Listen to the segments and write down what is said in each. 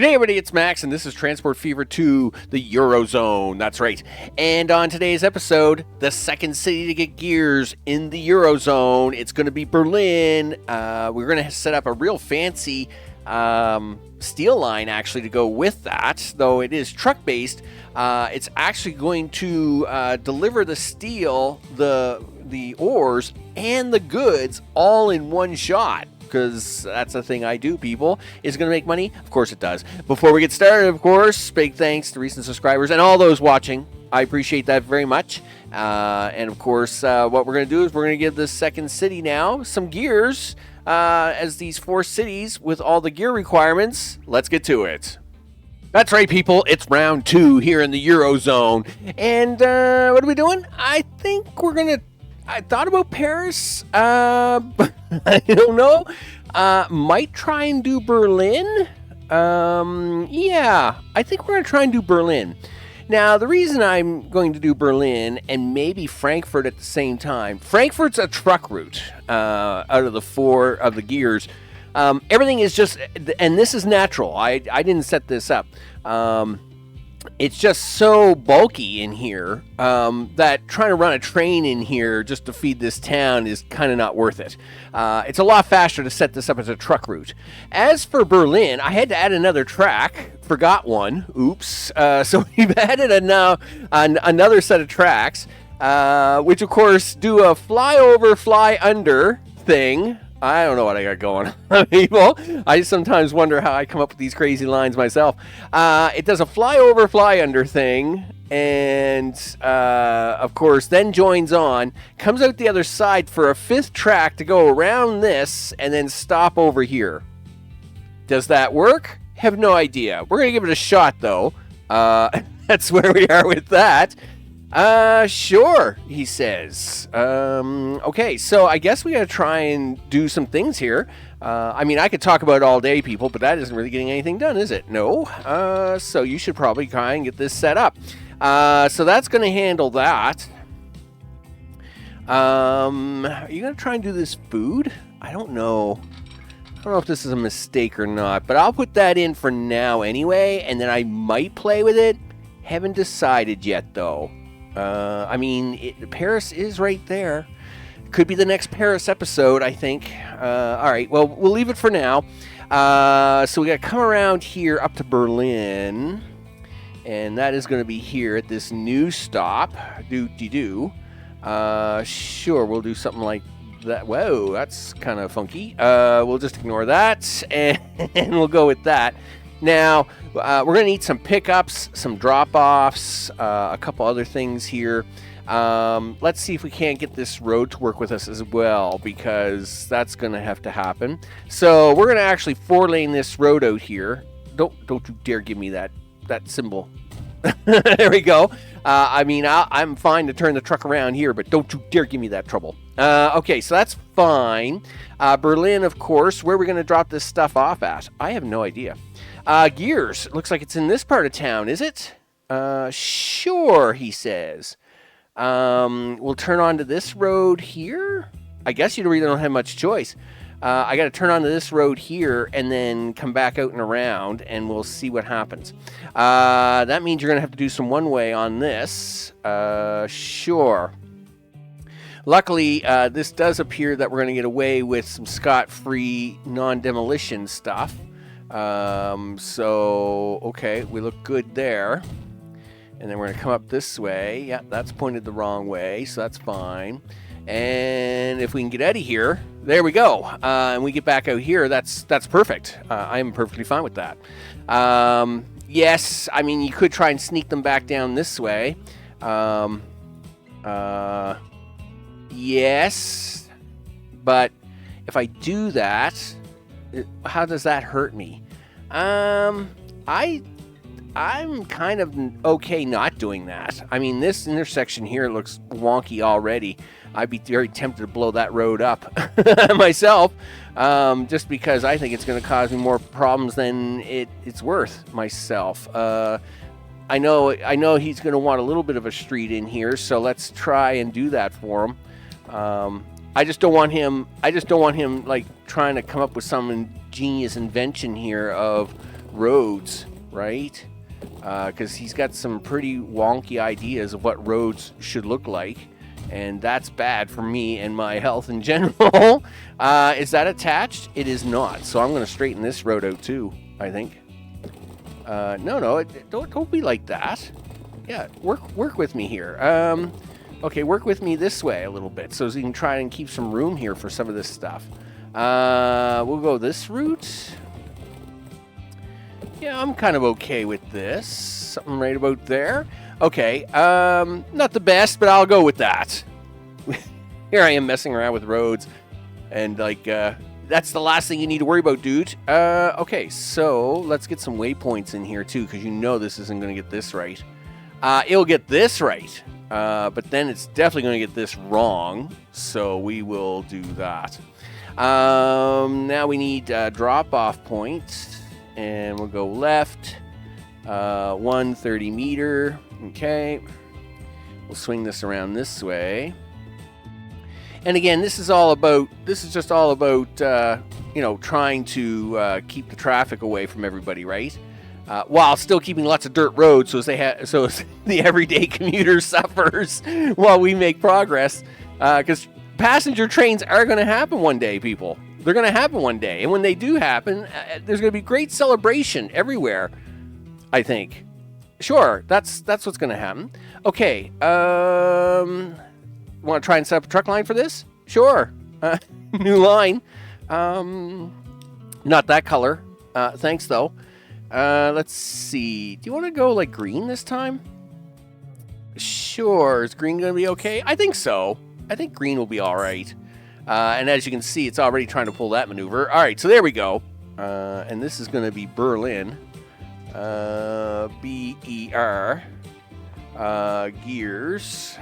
G'day everybody, it's Max, and this is Transport Fever 2, the Eurozone. That's right. And on today's episode, the second city to get gears in the Eurozone, it's going to be Berlin. We're going to set up a real fancy steel line, actually, to go with that. Though it is truck-based, it's actually going to deliver the steel, the ores, and the goods all in one shot. Because that's the thing I do, people. Is it going to make money? Of course it does. Before we get started, of course, big thanks to recent subscribers and all those watching. I appreciate that very much. And of course, what we're going to do is we're going to give this second city now some gears. As these four cities with all the gear requirements. Let's get to it. That's right, people. It's round 2 here in the Eurozone. And what are we doing? I think we're going to... I thought about Paris, but I don't know. Might try and do Berlin. Yeah, I think we're going to try and do Berlin. Now, the reason I'm going to do Berlin and maybe Frankfurt at the same time, Frankfurt's a truck route out of the 4 of the gears. Everything is just, and this is natural. I didn't set this up. It's just so bulky in here that trying to run a train in here just to feed this town is kind of not worth it. It's a lot faster to set this up as a truck route. As for Berlin, I had to add another track. Forgot one. Oops. So we've added another set of tracks, which of course do a flyover, fly under thing. I don't know what I got going on, people. I sometimes wonder how I come up with these crazy lines myself. It does a flyover, fly under thing, and of course, then joins on, comes out the other side for a 5th track to go around this, and then stop over here. Does that work? Have no idea. We're going to give it a shot, though. That's where we are with that. Sure, he says. Okay, so I guess we gotta try and do some things here. I mean, I could talk about it all day, people, but that isn't really getting anything done, is it? No. So you should probably try and get this set up. So that's gonna handle that. Are you gonna try and do this food? I don't know. I don't know if this is a mistake or not, but I'll put that in for now anyway, and then I might play with it. Haven't decided yet, though. I mean, Paris is right there. Could be the next Paris episode, I think. All right, well, we'll leave it for now. So we got to come around here up to Berlin. And that is going to be here at this new stop. Doo-dee-doo. Sure, we'll do something like that. Whoa, that's kind of funky. We'll just ignore that. And we'll go with that. Now, we're going to need some pickups, some drop-offs, a couple other things here. Let's see if we can't get this road to work with us as well, because that's going to have to happen. So we're going to actually 4-lane this road out here. Don't you dare give me that symbol. There we go. I mean, I'm fine to turn the truck around here, but don't you dare give me that trouble. Okay, so that's fine. Berlin, of course. Where are we going to drop this stuff off at? I have no idea. Gears. Looks like it's in this part of town, is it? Sure, he says. We'll turn onto this road here. I guess you really don't have much choice. I got to turn onto this road here and then come back out and around, and we'll see what happens. That means you're going to have to do some one-way on this. Sure. Luckily, this does appear that we're going to get away with some scot-free, non-demolition stuff. So, okay, we look good there. And then we're going to come up this way. Yeah, that's pointed the wrong way, so that's fine. And if we can get out of here, there we go. And we get back out here, that's perfect. I'm perfectly fine with that. Yes, I mean, you could try and sneak them back down this way. Yes, but if I do that, how does that hurt me? I'm kind of okay not doing that. I mean, this intersection here looks wonky already. I'd be very tempted to blow that road up myself, just because I think it's going to cause me more problems than it's worth myself. I know he's going to want a little bit of a street in here, so let's try and do that for him. I just don't want him like trying to come up with some ingenious invention here of roads, right? Because he's got some pretty wonky ideas of what roads should look like, and that's bad for me and my health in general. Is that attached? It is not, so I'm going to straighten this road out too, I think. No, don't be like that. Yeah, work with me here. Okay, work with me this way a little bit, so you can try and keep some room here for some of this stuff. We'll go this route. Yeah, I'm kind of okay with this. Something right about there. Okay, not the best, but I'll go with that. Here I am messing around with roads, and like, that's the last thing you need to worry about, dude. Okay, so let's get some waypoints in here too, because you know this isn't going to get this right. It'll get this right, but then it's definitely going to get this wrong, so we will do that. Now we need drop-off point, and we'll go left, 130 meter, okay. We'll swing this around this way. And again, this is just all about, you know, trying to keep the traffic away from everybody, right? While still keeping lots of dirt roads, so the everyday commuter suffers while we make progress. Because passenger trains are going to happen one day, people. They're going to happen one day, and when they do happen, there's going to be great celebration everywhere, I think. Sure, that's what's going to happen. Okay, want to try and set up a truck line for this? Sure. New line. Not that color. Thanks, though. Let's see. Do you want to go, like, green this time? Sure. Is green going to be okay? I think so. I think green will be all right. And as you can see, it's already trying to pull that maneuver. All right, so there we go. And this is going to be Berlin. B-E-R. Gears.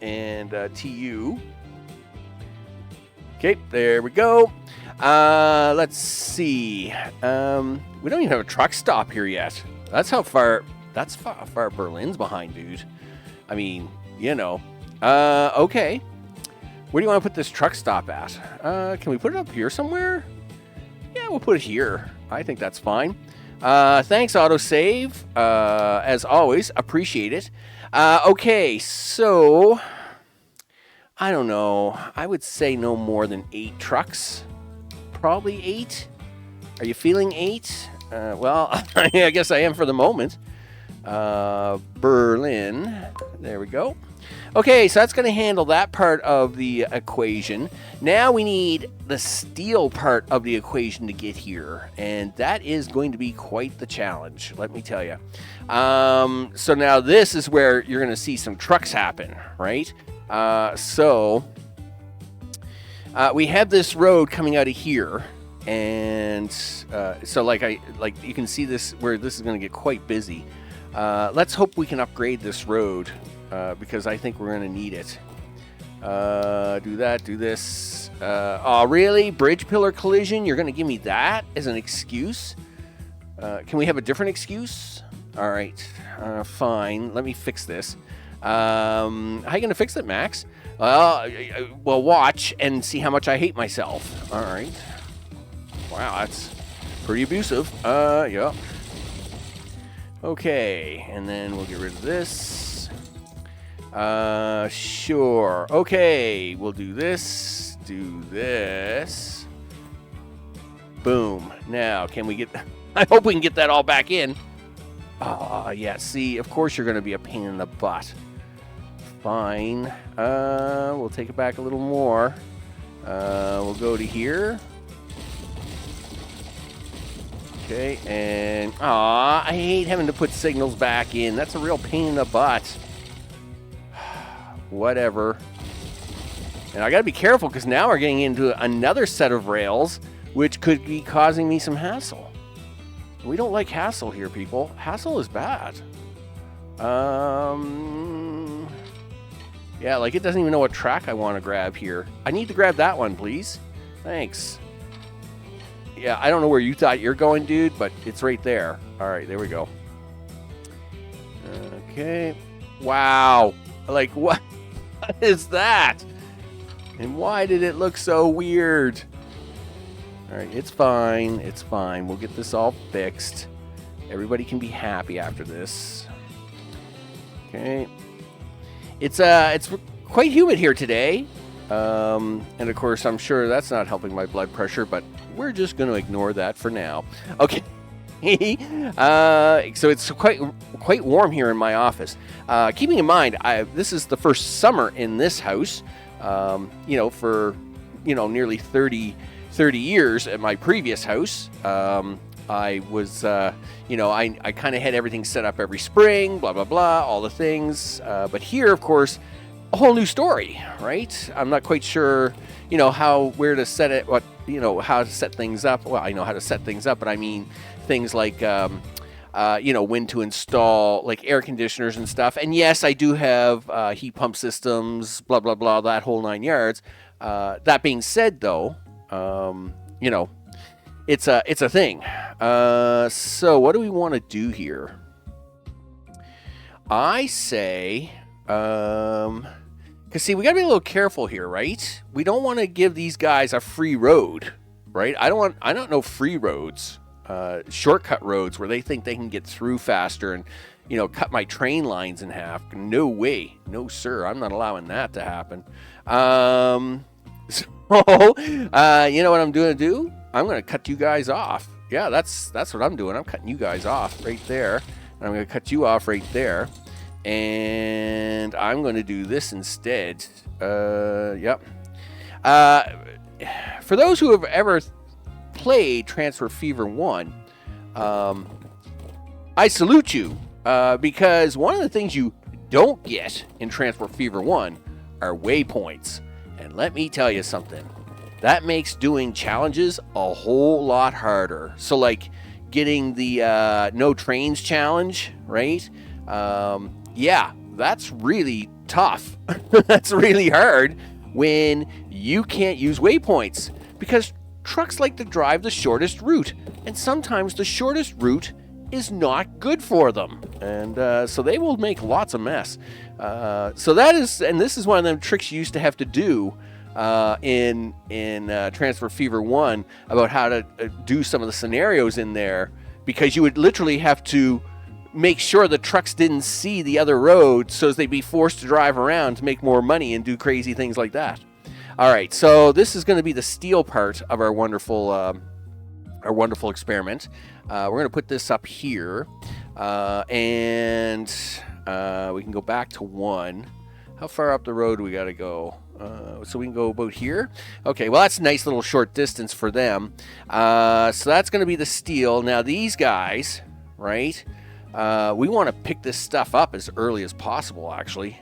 And TU. Okay, there we go. Let's see. We don't even have a truck stop here yet. That's how far Berlin's behind, dude. I mean, you know. Okay. Where do you want to put this truck stop at? Can we put it up here somewhere? Yeah, we'll put it here. I think that's fine. Thanks, autosave. As always, appreciate it. Okay, so I don't know. I would say no more than 8 trucks. Probably 8. Are you feeling 8? Well, I guess I am for the moment. Berlin. There we go. Okay, so that's going to handle that part of the equation. Now we need the steel part of the equation to get here, and that is going to be quite the challenge, let me tell you. So now this is where you're going to see some trucks happen, right? So we have this road coming out of here, and so like you can see this where this is going to get quite busy. Let's hope we can upgrade this road. Because I think we're going to need it. Do that, do this. Oh, really? Bridge pillar collision? You're going to give me that as an excuse? Can we have a different excuse? All right. Fine. Let me fix this. How are you going to fix it, Max? Well, watch and see how much I hate myself. All right. Wow, that's pretty abusive. Yeah. Okay, and then we'll get rid of this. Sure. Okay, we'll do this. Do this. Boom. Now, can we get... I hope we can get that all back in. Oh, yeah. See, of course you're going to be a pain in the butt. Fine. We'll take it back a little more. We'll go to here. Okay, and... Aw, I hate having to put signals back in. That's a real pain in the butt. Whatever. And I gotta be careful because now we're getting into another set of rails which could be causing me some hassle. We don't like hassle here, people. Hassle is bad. Yeah, like it doesn't even know what track I want to grab here. I need to grab that one, please. Thanks. Yeah, I don't know where you thought you're going, dude, but it's right there. All right, there we go. Okay. Wow. Like, what is that? And why did it look so weird? All right, it's fine. It's fine. We'll get this all fixed. Everybody can be happy after this. Okay. It's quite humid here today. And of course, I'm sure that's not helping my blood pressure, but we're just going to ignore that for now. Okay. So it's quite warm here in my office. Keeping in mind, this is the first summer in this house. For nearly 30 years at my previous house. I was, I kind of had everything set up every spring, blah, blah, blah, all the things. But here, of course, a whole new story, right? I'm not quite sure, where to set it, how to set things up. Well, I know how to set things up, but I mean things like, when to install like air conditioners and stuff. And yes, I do have heat pump systems, blah, blah, blah, that whole 9 yards. That being said, though, it's a thing. So what do we want to do here? I say, because see, we got to be a little careful here, right? We don't want to give these guys a free road, right? I don't know free roads, shortcut roads where they think they can get through faster and, cut my train lines in half. No way. No, sir. I'm not allowing that to happen. So, you know what I'm going to do? I'm going to cut you guys off. Yeah, that's what I'm doing. I'm cutting you guys off right there. And I'm going to cut you off right there. And I'm going to do this instead. Yep. For those who have ever played Transfer Fever 1, I salute you. Because one of the things you don't get in Transfer Fever 1 are waypoints. And let me tell you something. That makes doing challenges a whole lot harder. So like getting the no trains challenge, right? Yeah, that's really tough. That's really hard when you can't use waypoints because trucks like to drive the shortest route. And sometimes the shortest route is not good for them. And so they will make lots of mess. So that is, and this is one of them tricks you used to have to do in Transfer Fever 1 about how to do some of the scenarios in there, because you would literally have to make sure the trucks didn't see the other road so as they'd be forced to drive around to make more money and do crazy things like that. All right, so this is going to be the steel part of our wonderful experiment. We're going to put this up here, and we can go back to 1. How far up the road do we got to go? So we can go about here. Okay, well, that's a nice little short distance for them. So that's going to be the steel. Now, these guys, right, we want to pick this stuff up as early as possible, actually,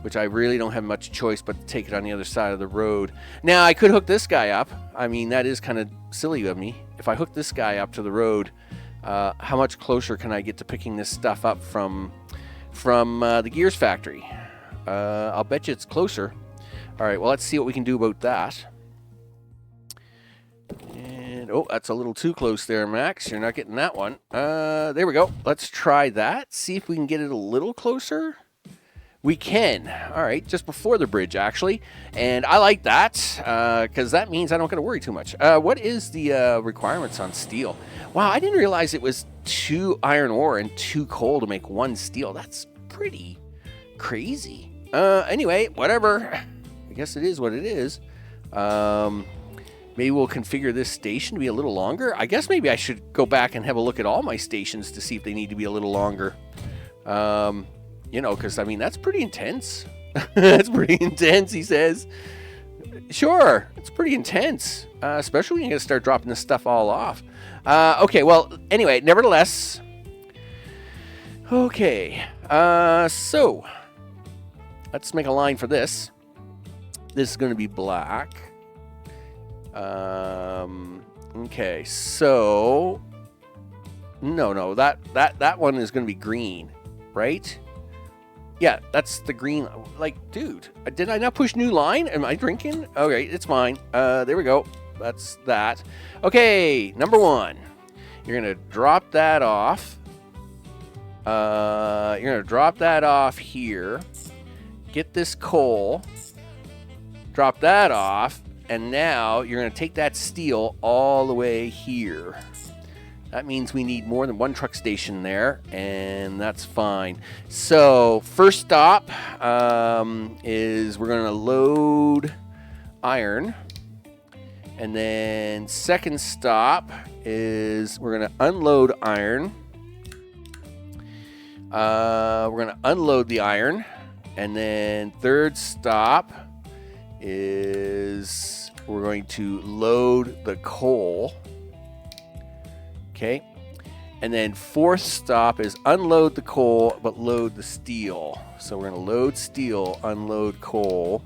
which I really don't have much choice but to take it on the other side of the road. Now, I could hook this guy up. I mean, that is kind of silly of me. If I hook this guy up to the road, how much closer can I get to picking this stuff up from the Gears factory? I'll bet you it's closer. All right, well, let's see what we can do about that. And, oh, that's a little too close there, Max. You're not getting that one. There we go. Let's try that. See if we can get it a little closer. We can. All right, just before the bridge, actually. And I like that because that means I don't got to worry too much. What is the requirements on steel? Wow, I didn't realize it was 2 iron ore and 2 coal to make 1 steel. That's pretty crazy. Anyway, whatever. I guess it is what it is. Maybe we'll configure this station to be a little longer. I guess maybe I should go back and have a look at all my stations to see if they need to be a little longer. Because, I mean, that's pretty intense. That's pretty intense, he says. Sure, it's pretty intense, especially when you're going to start dropping this stuff all off. Okay, well, anyway, nevertheless. Okay, so let's make a line for this. This is going to be black. Okay, so no, that one is going to be green, right? Yeah, that's the green. Like, dude, did I not push new line? Am I drinking? Okay, it's mine. There we go. That's that. Okay, number 1. You're going to drop that off. You're going to drop that off here. Get this coal. Drop that off. And now you're going to take that steel all the way here. That means we need more than one truck station there, and that's fine. So first stop is we're going to load iron. And then second stop is we're going to unload iron. We're going to unload the iron. And then third stop is we're going to load the coal. Okay. And then fourth stop is unload the coal, but load the steel. So we're going to load steel, unload coal.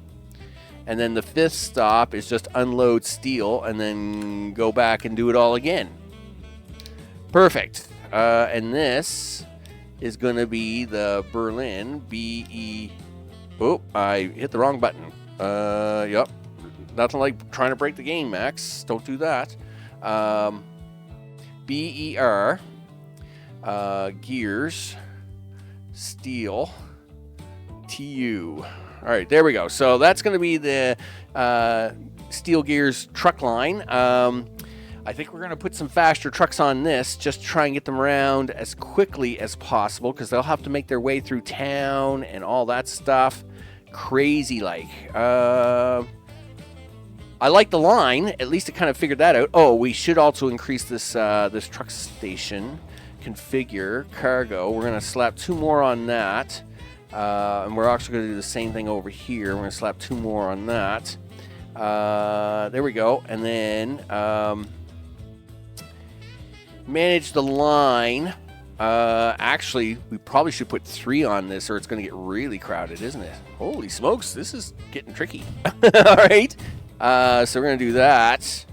And then the fifth stop is just unload steel and then go back and do it all again. Perfect. And this is going to be the Berlin B-E... Oh, I hit the wrong button. Yep. Nothing like trying to break the game, Max. Don't do that. B-E-R, gears, steel, T-U. All right, there we go. So that's going to be the steel gears truck line. I think we're going to put some faster trucks on this, just try and get them around as quickly as possible, because they'll have to make their way through town and all that stuff. Crazy like. I like the line. At least it kind of figured that out. Oh, we should also increase this this truck station. Configure cargo. We're going to slap 2 more on that. And we're actually going to do the same thing over here. We're going to slap 2 more on that. There we go. And then manage the line. Actually, we probably should put 3 on this, or it's going to get really crowded, isn't it? Holy smokes, this is getting tricky. All right. So we're going to do that.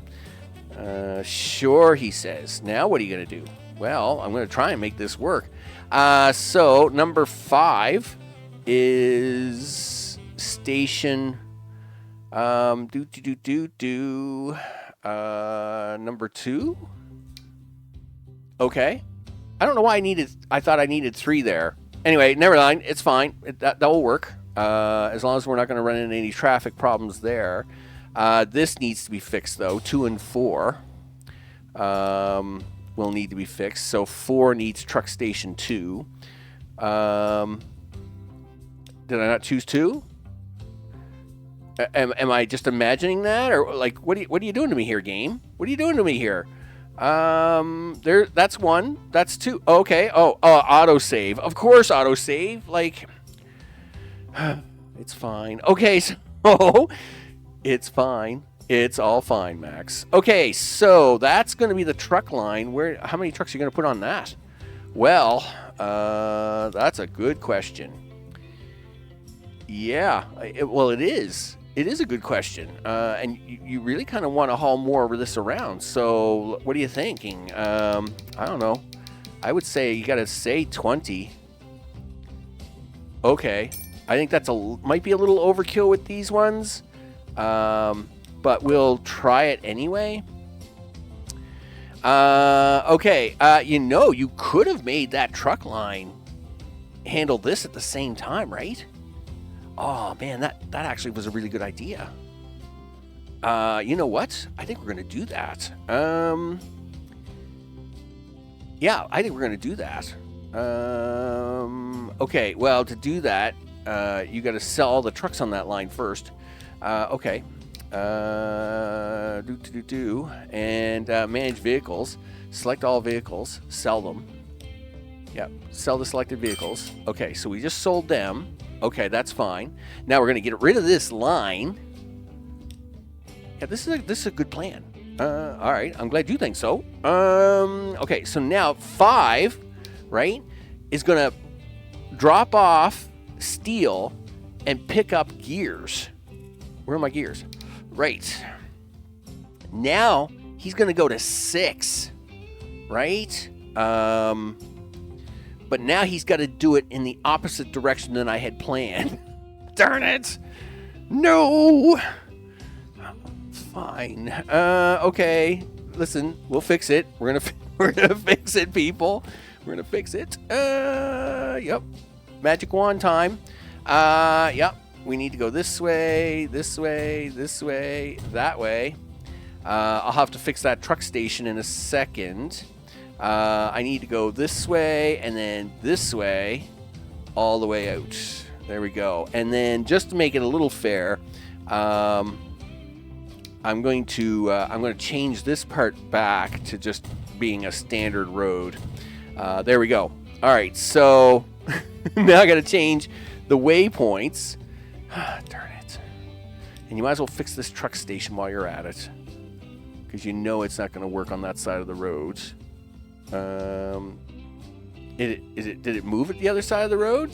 Sure, he says. Now what are you going to do? Well, I'm going to try and make this work. So number 5 is station number 2. Okay. I don't know why I thought I needed 3 there. Anyway, never mind. It's fine. That will work. As long as we're not going to run into any traffic problems there. This needs to be fixed, though. 2 and 4 will need to be fixed. So 4 needs truck station 2. Did I not choose 2? Am I just imagining that? Or, like, what are you doing to me here, game? What are you doing to me here? That's 1. That's 2. Okay. Oh, autosave. Of course, autosave. Like, it's fine. Okay, so... It's fine. It's all fine, Max. Okay, so that's going to be the truck line. How many trucks are you going to put on that? Well, that's a good question. Yeah, it is. It is a good question. And you really kind of want to haul more of this around. So what are you thinking? I don't know. I would say you got to say 20. Okay. I think might be a little overkill with these ones. But we'll try it anyway. Okay. You could have made that truck line handle this at the same time, right? Oh, man, that actually was a really good idea. You know what? I think we're going to do that. Yeah, I think we're going to do that. Okay, well, to do that, you got to sell all the trucks on that line first. Okay. And manage vehicles. Select all vehicles. Sell them. Yep. Sell the selected vehicles. Okay, so we just sold them. Okay, that's fine. Now we're going to get rid of this line. Yeah, this is a good plan. All right. I'm glad you think so. Okay, so now 5, right, is going to drop off steel and pick up gears. Where are my gears? Right. Now he's going to go to 6, right? But now he's got to do it in the opposite direction than I had planned. Darn it! No! Fine. Okay. Listen, we'll fix it. We're gonna fix it, people. We're gonna fix it. Yep. Magic wand time. Yep. we need to go this way, this way, this way, that way. I'll have to fix that truck station in a second. I need to go this way and then this way, all the way out. There we go. And then just to make it a little fair, I'm going to change this part back to just being a standard road. There we go. All right, so now I got to change the waypoints. Darn it. And you might as well fix this truck station while you're at it, because you know it's not going to work on that side of the road. Did it move at the other side of the road?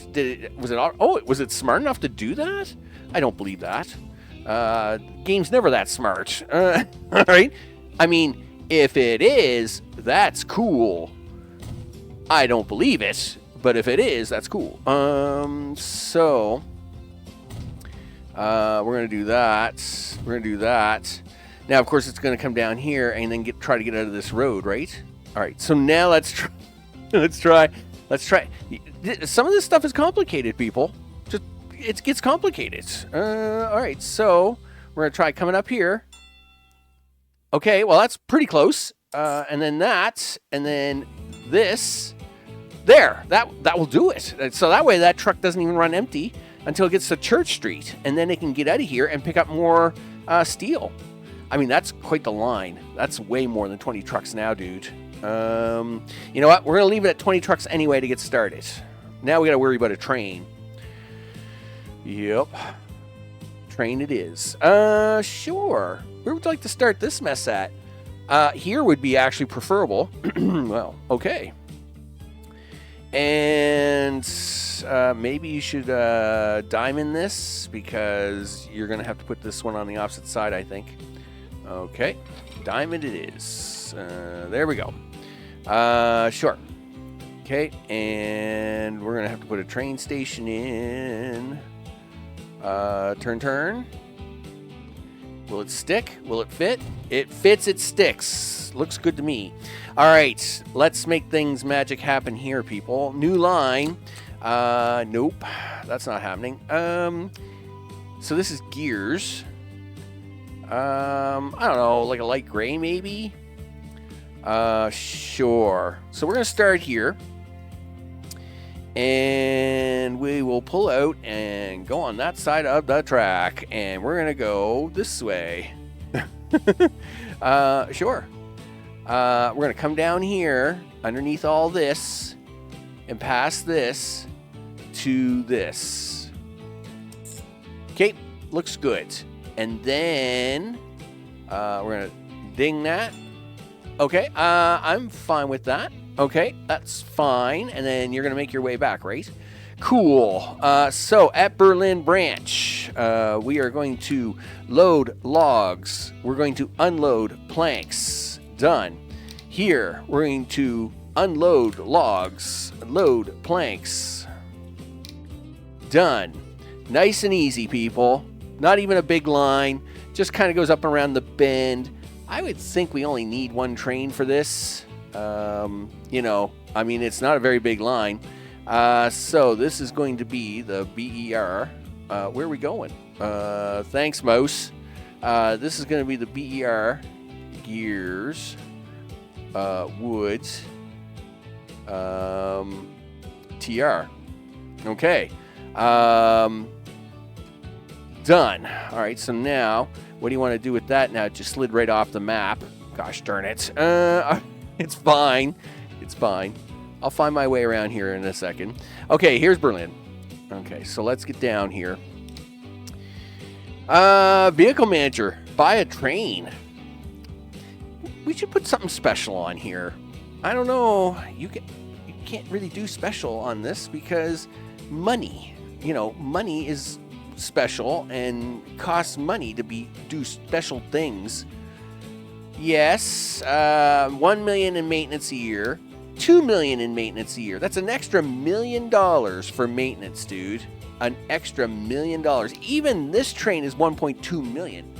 Was it smart enough to do that? I don't believe that. Game's never that smart. All right. I mean, if it is, that's cool. I don't believe it, but if it is, that's cool. So we're gonna do that. We're gonna do that. Now, of course, it's gonna come down here and then try to get out of this road, right? All right. So now let's try. Let's try. Some of this stuff is complicated, people. It gets complicated. All right. So we're gonna try coming up here. Okay. Well, that's pretty close. And then that, and then this. There, that will do it. So that way that truck doesn't even run empty until it gets to Church Street, and then it can get out of here and pick up more steel. I mean, that's quite the line. That's way more than 20 trucks now, dude. You know what? We're going to leave it at 20 trucks anyway to get started. Now we got to worry about a train. Yep. Train it is. Sure. Where would you like to start this mess at? Here would be actually preferable. Well, okay. And maybe you should diamond this, because you're going to have to put this one on the opposite side, I think. Okay, diamond it is. There we go. Sure. Okay, and we're going to have to put a train station in. Turn. Will it stick? Will it fit? It fits, it sticks. Looks good to me. All right, let's make things magic happen here, people. New line. Nope, that's not happening. So this is gears. I don't know, like a light gray maybe? Sure. So we're going to start here. And we will pull out and go on that side of the track. And we're going to go this way. Sure. We're going to come down here underneath all this and pass this to this. Okay, looks good. And then we're going to ding that. Okay, I'm fine with that. Okay, that's fine. And then you're going to make your way back, right? Cool. So at Berlin Branch, we are going to load logs. We're going to unload planks. Done. Here, we're going to unload logs, load planks. Done. Nice and easy, people. Not even a big line. Just kind of goes up around the bend. I would think we only need one train for this. You know, I mean, it's not a very big line. So this is going to be the BER. Where are we going? Thanks, Mouse. This is going to be the BER. Gears. Woods. TR. Okay. Done. All right, so now, what do you want to do with that now? It just slid right off the map. Gosh darn it. It's fine. It's fine. I'll find my way around here in a second. Okay, here's Berlin. Okay, so let's get down here. Vehicle manager. Buy a train. We should put something special on here. I don't know. You can't really do special on this because money. You know, money is special and costs money to do special things. Yes, 1 million in maintenance a year, 2 million in maintenance a year. That's an extra $1 million for maintenance, dude. An extra $1 million. Even this train is 1.2 million.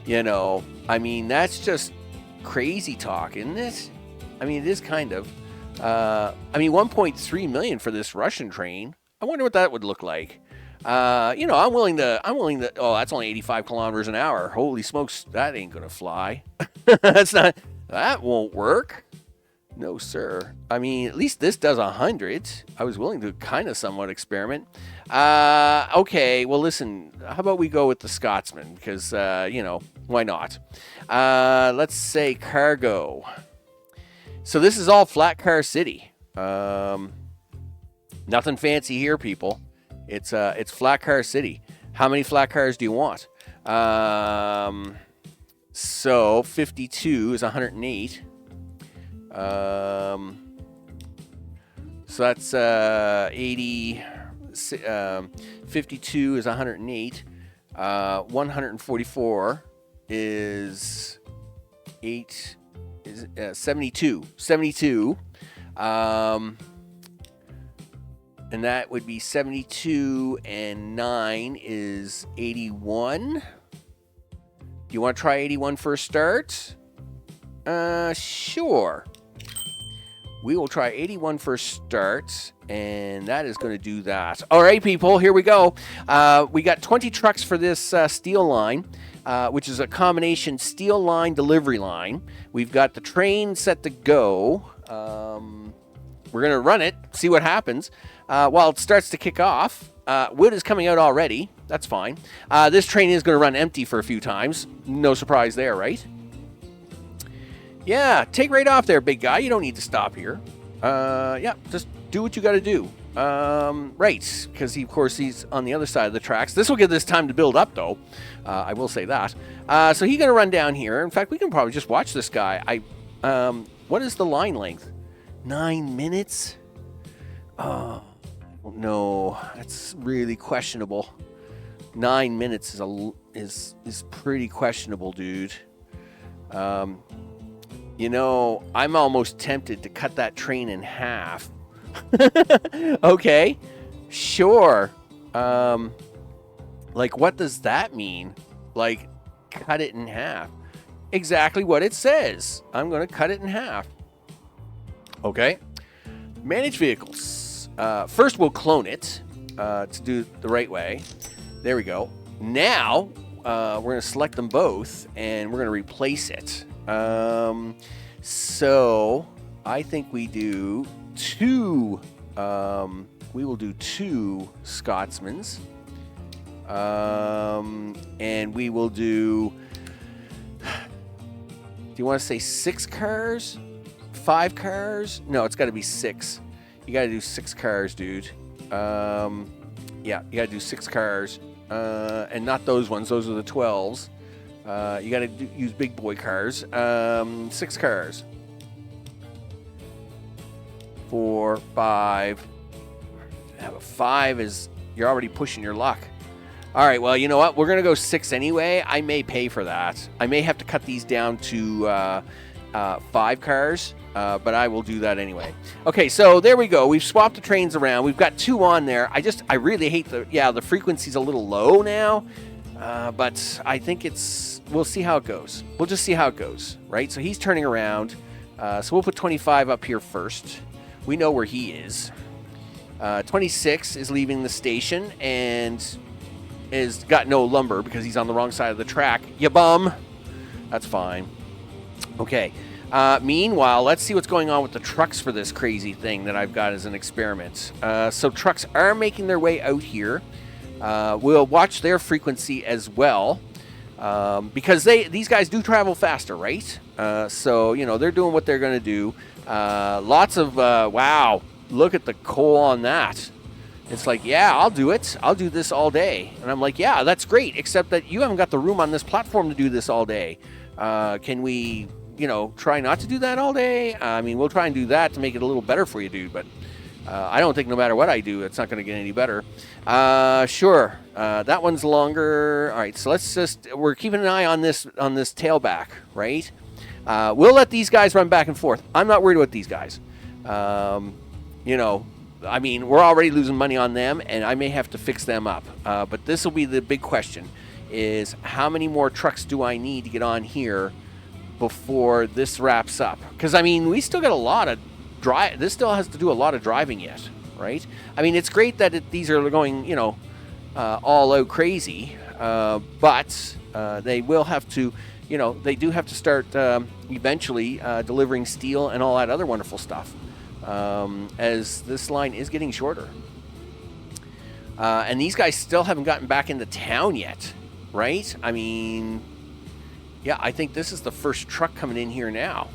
You know, I mean, that's just crazy talk, isn't it? I mean, it is kind of. I mean, 1.3 million for this Russian train. I wonder what that would look like. I'm willing to. Oh, that's only 85 kilometers an hour. Holy smokes, that ain't gonna fly. That's not. That won't work. No, sir. I mean, at least this does 100. I was willing to kind of somewhat experiment. Okay, well, listen, how about we go with the Scotsman? Because, why not? Let's say cargo. So this is all flat car city. Nothing fancy here, people. It's flat car city. How many flat cars do you want? So 52 is 108. So that's 80. 52 is 108. 144 is 72. 72. And that would be 72 and 9 is 81. Do you want to try 81 for a start? Sure. We will try 81 for a start, and that is going to do that. All right, people, here we go. We got 20 trucks for this steel line, which is a combination steel line, delivery line. We've got the train set to go. We're going to run it, see what happens. While it starts to kick off, wood is coming out already. That's fine. This train is going to run empty for a few times. No surprise there, right? Yeah, take right off there, big guy. You don't need to stop here. Yeah, just do what you got to do. Right, because of course he's on the other side of the tracks. This will give this time to build up, though. I will say that. So he's going to run down here. In fact, we can probably just watch this guy. What is the line length? 9 minutes? Oh, no, that's really questionable. 9 minutes is pretty questionable, dude. I'm almost tempted to cut that train in half. Okay, sure. What does that mean? Cut it in half. Exactly what it says. I'm going to cut it in half. Okay. Manage vehicles. First, we'll clone it to do it the right way. There we go. Now, we're going to select them both, and we're going to replace it. So I think we do two. We will do two Scotsmans. And we will do. Do you want to say 6 cars? 5 cars? No, it's got to be 6. You got to do 6 cars, dude. Yeah, you got to do 6 cars. And not those ones. Those are the 12s. You got to use big boy cars. 6 cars. 4, 5. Yeah, but 5 is... You're already pushing your luck. All right, well, you know what? We're going to go 6 anyway. I may pay for that. I may have to cut these down to 5 cars. But I will do that anyway. Okay, so there we go. We've swapped the trains around. We've got 2 on there. I really hate the frequency's a little low now. But I think we'll see how it goes. We'll just see how it goes, right? So he's turning around. So we'll put 25 up here first. We know where he is. 26 is leaving the station and has got no lumber because he's on the wrong side of the track. Ya bum. That's fine. Okay. Meanwhile, let's see what's going on with the trucks for this crazy thing that I've got as an experiment. So trucks are making their way out here. We'll watch their frequency as well because these guys do travel faster, right? So, they're doing what they're going to do. Lots of, wow, look at the coal on that. It's like, yeah, I'll do it. I'll do this all day. And I'm like, yeah, that's great, except that you haven't got the room on this platform to do this all day. Can we... try not to do that all day. I mean, we'll try and do that to make it a little better for you, dude. But I don't think no matter what I do, it's not going to get any better. Sure. That one's longer. All right. So we're keeping an eye on this tailback, right? We'll let these guys run back and forth. I'm not worried about these guys. I mean, we're already losing money on them, and I may have to fix them up. But this will be the big question: is how many more trucks do I need to get on here before this wraps up? Because, I mean, we still got a lot of this still has to do a lot of driving yet, right? I mean, it's great that these are going, all out crazy, but they will have to, they do have to start eventually delivering steel and all that other wonderful stuff, as this line is getting shorter. And these guys still haven't gotten back into town yet, right? I mean, yeah, I think this is the first truck coming in here now,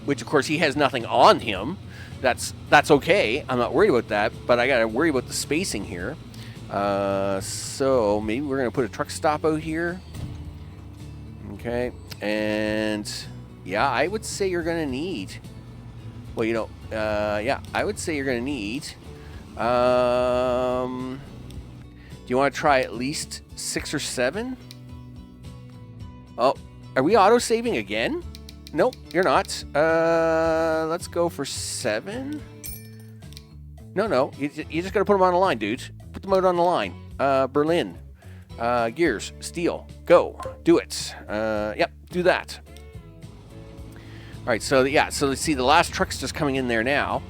which, of course, he has nothing on him. That's okay. I'm not worried about that, but I got to worry about the spacing here. So maybe we're going to put a truck stop out here. Okay. And, yeah, I would say you're going to need... Well, yeah, I would say you're going to need... do you want to try at least 6 or 7? Oh, are we auto-saving again? Nope, you're not. Let's go for 7. No, you just got to put them on the line, dude. Put them out on the line. Berlin. Gears. Steel. Go. Do it. Yep, do that. All right, so, yeah, so let's see, the last truck's just coming in there now.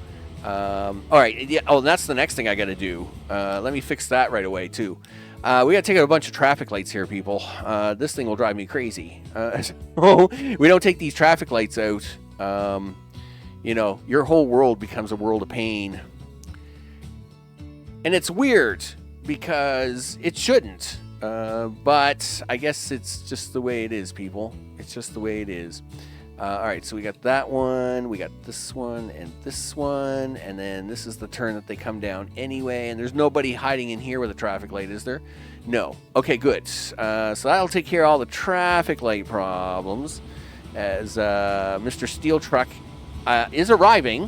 All right, yeah, oh, that's the next thing I got to do. Let me fix that right away, too. We got to take out a bunch of traffic lights here, people. This thing will drive me crazy. We don't take these traffic lights out. Your whole world becomes a world of pain. And it's weird because it shouldn't. But I guess it's just the way it is, people. It's just the way it is. All right, so we got that one, we got this one, and then this is the turn that they come down anyway, and there's nobody hiding in here with a traffic light, is there? No. Okay, good. So that'll take care of all the traffic light problems, as Mr. Steel Truck is arriving.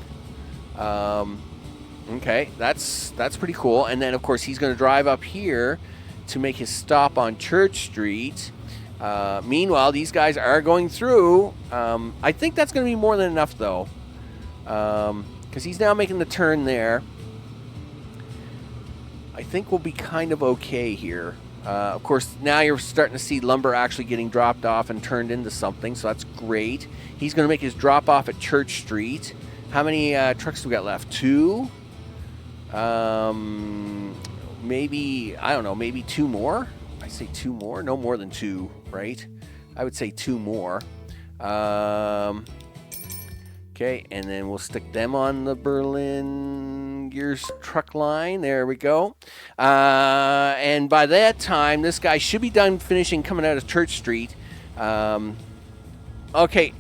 Okay, that's pretty cool, and then, of course, he's going to drive up here to make his stop on Church Street. Meanwhile, these guys are going through. I think that's going to be more than enough, though, because he's now making the turn there. I think we'll be kind of okay here. Of course, now you're starting to see lumber actually getting dropped off and turned into something, so that's great. He's going to make his drop off at Church Street. How many trucks do we got left? 2? Maybe, I don't know, maybe 2 more? I say 2 more? No more than 2, right? I would say 2 more. Okay, and then we'll stick them on the Berlin Gears truck line. There we go. And by that time, this guy should be done finishing coming out of Church Street. Okay,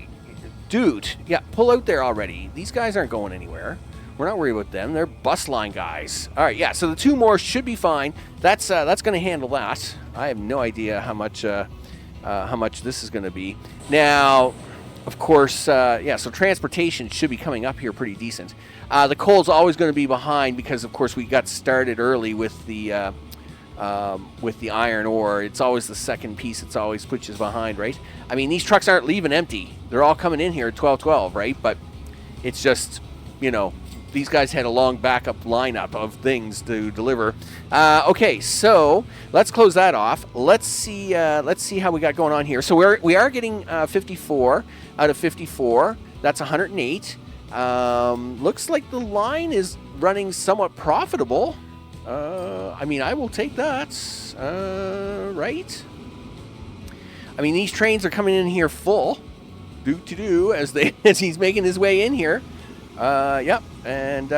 dude, yeah, pull out there already. These guys aren't going anywhere. We're not worried about them. They're bus line guys. All right, yeah, so the 2 more should be fine. That's going to handle that. I have no idea how much this is going to be. Now, of course, yeah, so transportation should be coming up here pretty decent. The coal's always going to be behind because, of course, we got started early with the iron ore. It's always the second piece. It's always pushes behind, right? I mean, these trucks aren't leaving empty. They're all coming in here at 12:12, right? But it's just, these guys had a long backup lineup of things to deliver. Okay, so let's close that off. Let's see how we got going on here. So we are getting 54 out of 54. That's 108. Looks like the line is running somewhat profitable. I mean, I will take that. Right? I mean, these trains are coming in here full. As he's making his way in here. Yep, and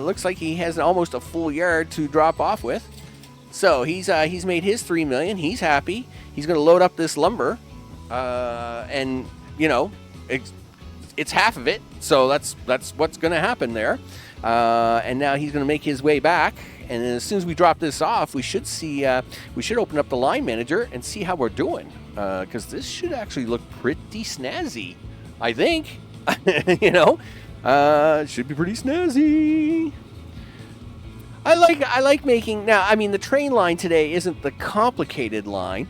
looks like he has almost a full yard to drop off with. So he's made his $3 million. He's happy. He's going to load up this lumber, and it's half of it. So that's what's going to happen there. And now he's going to make his way back. And as soon as we drop this off, we should open up the line manager and see how we're doing. Because this should actually look pretty snazzy, I think. It should be pretty snazzy. I like making... Now, I mean, the train line today isn't the complicated line.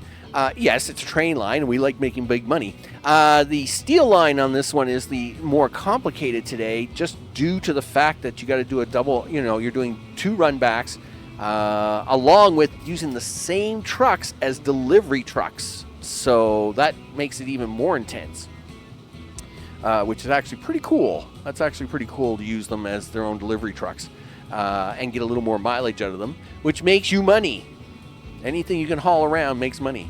Yes, it's a train line, and we like making big money. The steel line on this one is the more complicated today, just due to the fact that you got to do a double... you're doing 2 run backs, along with using the same trucks as delivery trucks. So that makes it even more intense. Which is actually pretty cool. That's actually pretty cool to use them as their own delivery trucks. and get a little more mileage out of them, which makes you money. Anything you can haul around makes money.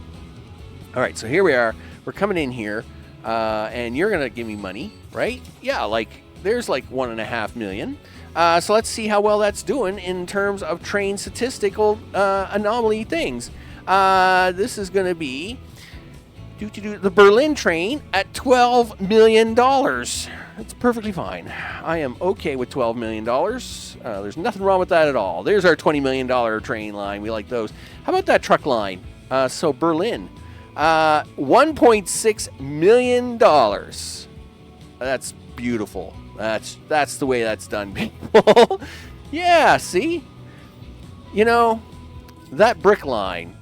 All right, so here we are. We're coming in here, and you're going to give me money, right? Yeah, like there's like 1.5 million. So let's see how well that's doing in terms of train statistical anomaly things. This is going to be the Berlin train at $12 million. That's perfectly fine. I am okay with $12 million. There's nothing wrong with that at all. There's our $20 million train line. We like those. How about that truck line? So Berlin, $1.6 million. That's beautiful. That's the way that's done, people. Yeah, see? You know, that brick line,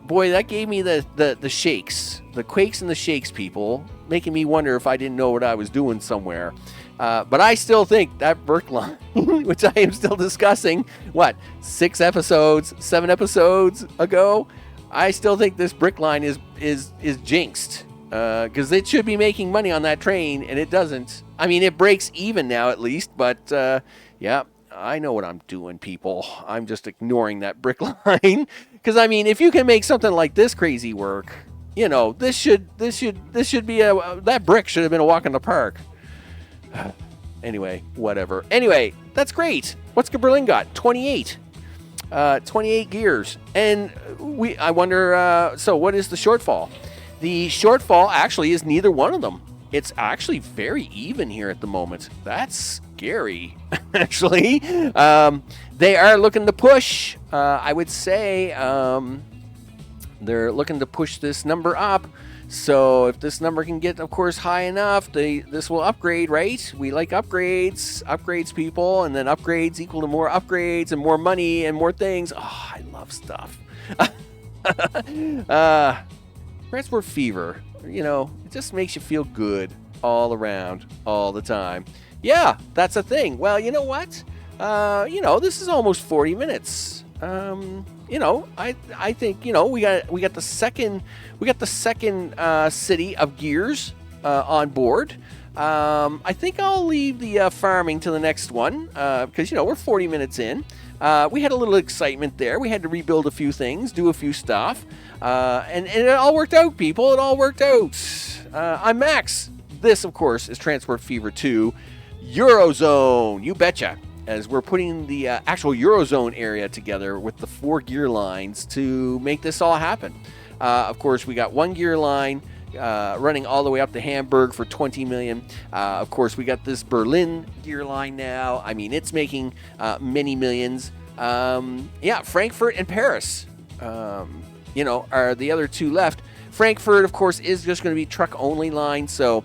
boy, that gave me the shakes. The quakes and the shakes, people, making me wonder if I didn't know what I was doing somewhere. But I still think that brick line, which I am still discussing, 7 episodes ago, I still think this brick line is jinxed. Because it should be making money on that train, and it doesn't. I mean, it breaks even now at least, but yeah, I know what I'm doing, people. I'm just ignoring that brick line. Because I mean, if you can make something like this crazy work, you know, this should be that brick should have been a walk in the park. Anyway, whatever. Anyway, that's great. What's Berlin got? 28. 28 gears, and I wonder. So, what is the shortfall? The shortfall actually is neither one of them. It's actually very even here at the moment. That's scary, actually. They are looking to push. I would say they're looking to push this number up. So if this number can get, of course, high enough, this will upgrade, right? We like upgrades, people, and then upgrades equal to more upgrades and more money and more things. Oh, I love stuff. Transport fever, you know, it just makes you feel good all around, all the time. Yeah, that's a thing. Well, you know what? This is almost 40 minutes. I think, we got the second city of gears on board. I think I'll leave the farming to the next one because, we're 40 minutes in. We had a little excitement there. We had to rebuild a few things, do a few stuff. And it all worked out, people. It all worked out. I'm Max. This, of course, is Transport Fever 2 Eurozone. You betcha. As we're putting the actual Eurozone area together with the 4 gear lines to make this all happen. Of course, we got 1 gear line running all the way up to Hamburg for 20 million. Of course, we got this Berlin gear line now. I mean, it's making many millions. Frankfurt and Paris. Are the other two left. Frankfurt, of course, is just going to be truck-only line, so,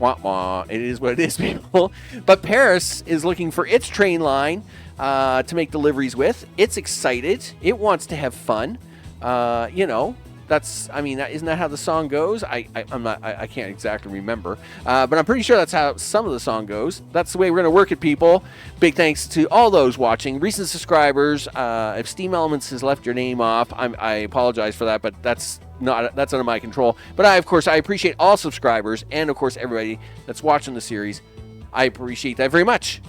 wah-wah, it is what it is, people. But Paris is looking for its train line to make deliveries with. It's excited. It wants to have fun. Isn't that how the song goes? I can't exactly remember, but I'm pretty sure that's how some of the song goes. That's the way we're going to work it, people. Big thanks to all those watching, recent subscribers. If Steam Elements has left your name off, I apologize for that, but that's under my control. But I appreciate all subscribers, and of course everybody that's watching the series. I appreciate that very much.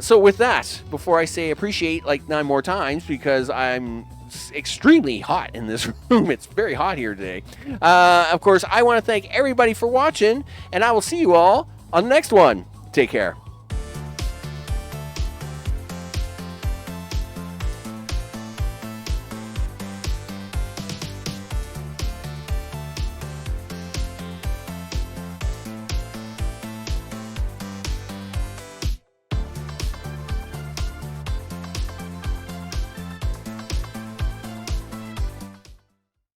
So with that, before I say appreciate like 9 more times, because I'm extremely hot in this room. It's very hot here today. Of course, I want to thank everybody for watching, and I will see you all on the next one. Take care.